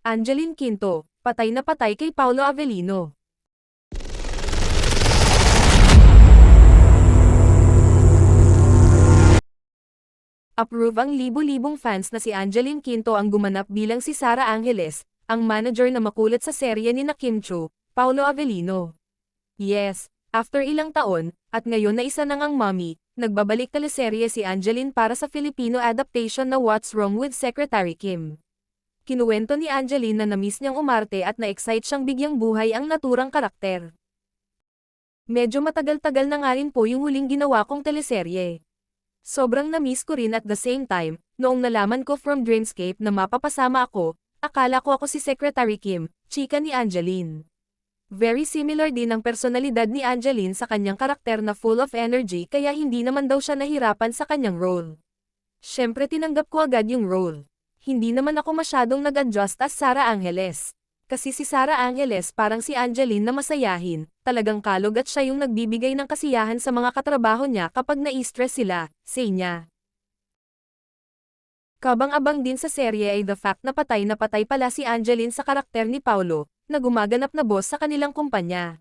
Angeline Quinto, patay na patay kay Paulo Avellino. Approve ang libu-libong fans na si Angeline Quinto ang gumanap bilang si Sara Angeles, ang manager na makulit sa serye ni Kim Chiu, Paulo Avellino. Yes, after ilang taon, at ngayon na isa na ngang mommy, nagbabalik teleserye si Angeline para sa Filipino adaptation na What's Wrong with Secretary Kim. Kinuwento ni Angeline na namiss niyang umarte at na-excite siyang bigyang buhay ang naturang karakter. Medyo matagal-tagal na nga rin po yung huling ginawa kong teleserye. Sobrang namiss ko rin at the same time, noong nalaman ko from Dreamscape na mapapasama ako, akala ko ako si Secretary Kim, chika ni Angeline. Very similar din ang personalidad ni Angeline sa kanyang karakter na full of energy kaya hindi naman daw siya nahirapan sa kanyang role. Syempre tinanggap ko agad yung role. Hindi naman ako masyadong nag-adjust as Sara Angeles. Kasi si Sara Angeles parang si Angeline na masayahin, talagang kalog at siya yung nagbibigay ng kasiyahan sa mga katrabaho niya kapag na-stress sila, say niya. Kabang-abang din sa serye ay the fact na patay pala si Angeline sa karakter ni Paulo, na gumaganap na boss sa kanilang kumpanya.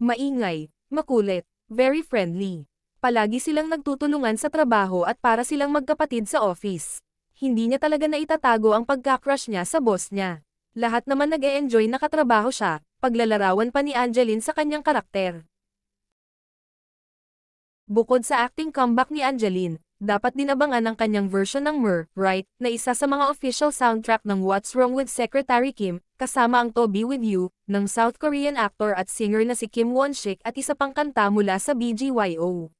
Maingay, makulit, very friendly. Palagi silang nagtutulungan sa trabaho at para silang magkapatid sa office. Hindi niya talaga naitatago ang pagka-crush niya sa boss niya. Lahat naman nag-e-enjoy na katrabaho siya, paglalarawan pa ni Angeline sa kanyang karakter. Bukod sa acting comeback ni Angeline, dapat din abangan ang kanyang version ng Right, na isa sa mga official soundtrack ng What's Wrong with Secretary Kim, kasama ang To Be With You, ng South Korean actor at singer na si Kim Won-sik at isa pang kanta mula sa BGYO.